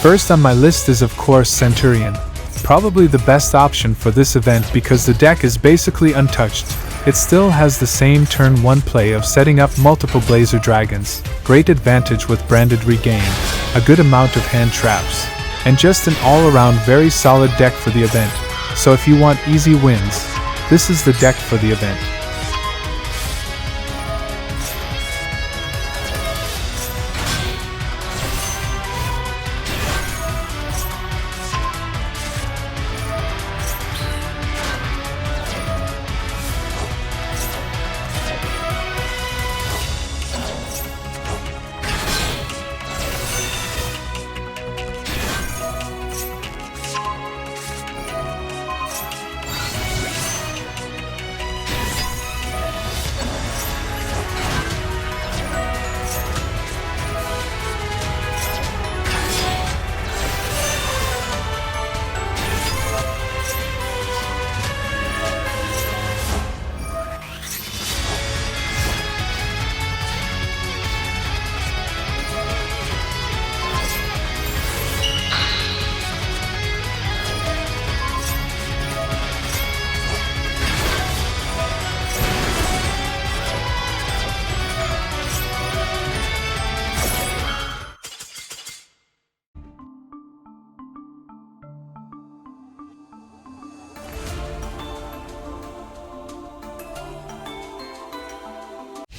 First on my list is of course Centurion. Probably the best option for this event because the deck is basically untouched. It still has the same turn 1 play of setting up multiple Blazer Dragons, great advantage with branded regain, a good amount of hand traps, and just an all-around very solid deck for the event. So if you want easy wins, this is the deck for the event.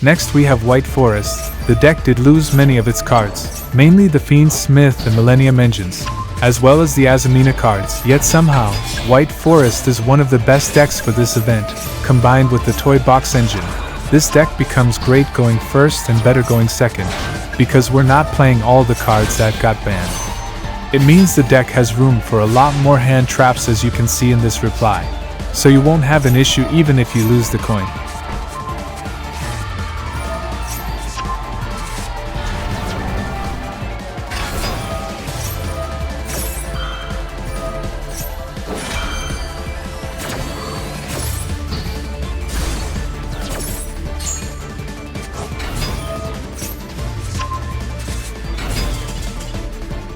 Next we have White Forest. The deck did lose many of its cards, mainly the Fiend Smith and Millennium Engines, as well as the Azamina cards, yet somehow, White Forest is one of the best decks for this event, combined with the Toy Box Engine. This deck becomes great going first and better going second, because we're not playing all the cards that got banned. It means the deck has room for a lot more hand traps as you can see in this reply, so you won't have an issue even if you lose the coin.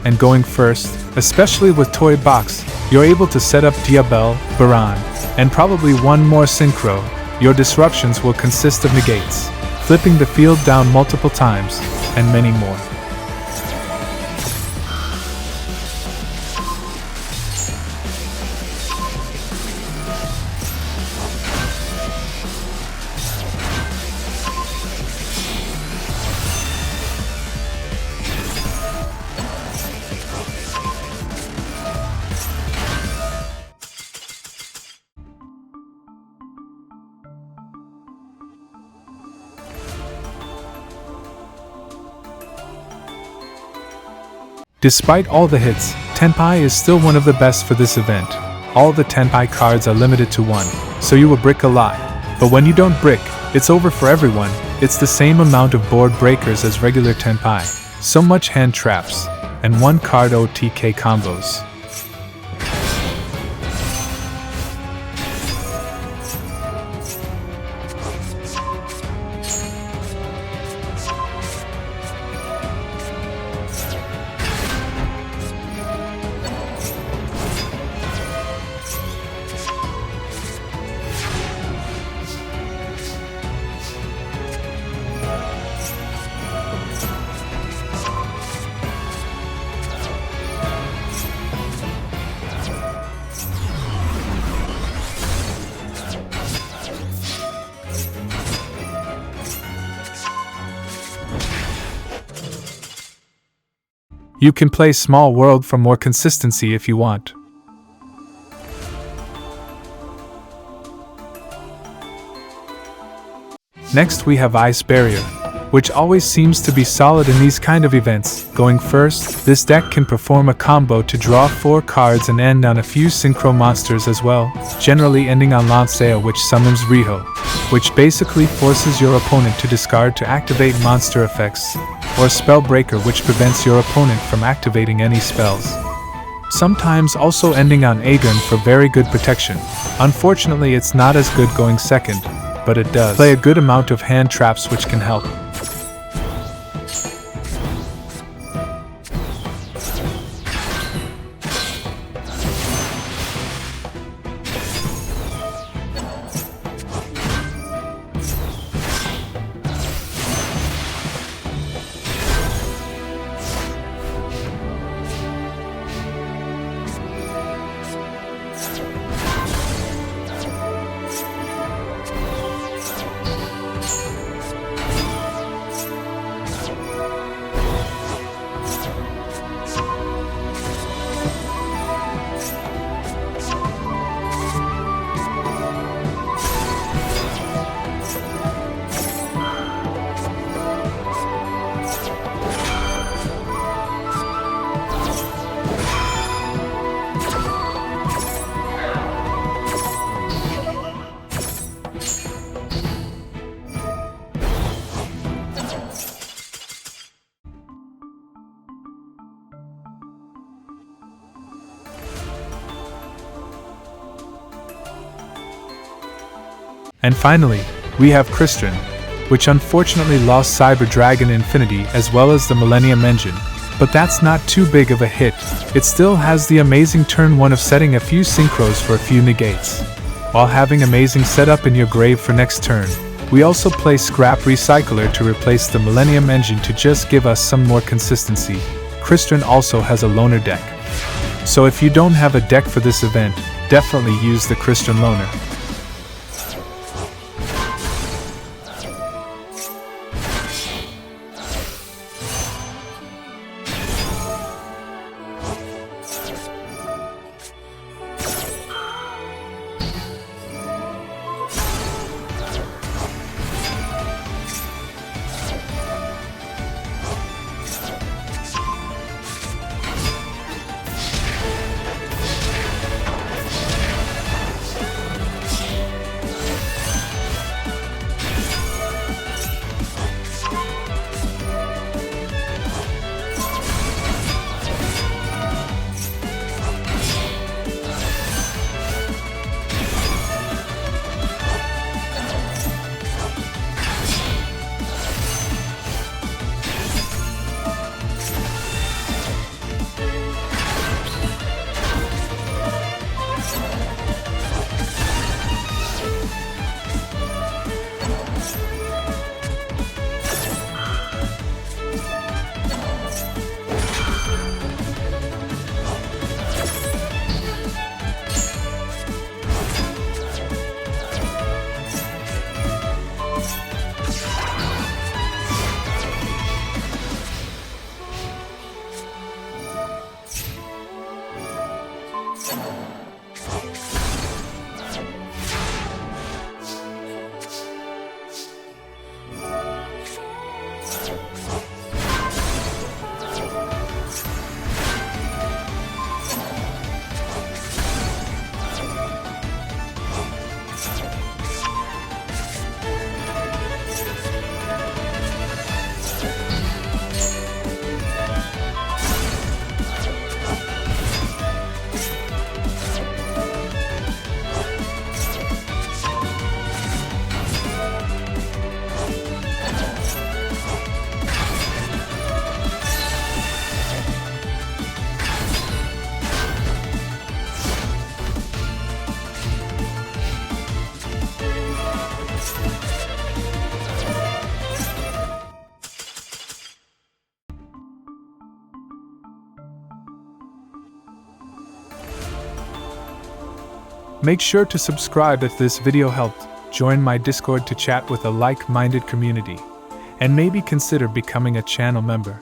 And going first, especially with Toy Box, you're able to set up Diabel, Baran, and probably one more Synchro. Your disruptions will consist of negates, flipping the field down multiple times, and many more. Despite all the hits, Tenpai is still one of the best for this event. All the Tenpai cards are limited to 1, so you will brick a lot. But when you don't brick, it's over for everyone. It's the same amount of board breakers as regular Tenpai, so much hand traps, and 1 card OTK combos. You can play Small World for more consistency if you want. Next we have Ice Barrier, which always seems to be solid in these kind of events. Going first, this deck can perform a combo to draw 4 cards and end on a few Synchro monsters as well, generally ending on Lancea, which summons Riho, which basically forces your opponent to discard to activate monster effects, or Spellbreaker, which prevents your opponent from activating any spells. Sometimes also ending on Aegon for very good protection. Unfortunately, it's not as good going second, but it does play a good amount of hand traps which can help. And finally, we have Crystron, which unfortunately lost Cyber Dragon Infinity as well as the Millennium Engine. But that's not too big of a hit. It still has the amazing turn 1 of setting a few synchros for a few negates, while having amazing setup in your grave for next turn. We also play Scrap Recycler to replace the Millennium Engine to just give us some more consistency. Crystron also has a loner deck. So if you don't have a deck for this event, definitely use the Crystron loner. Make sure to subscribe if this video helped, join my Discord to chat with a like-minded community, and maybe consider becoming a channel member.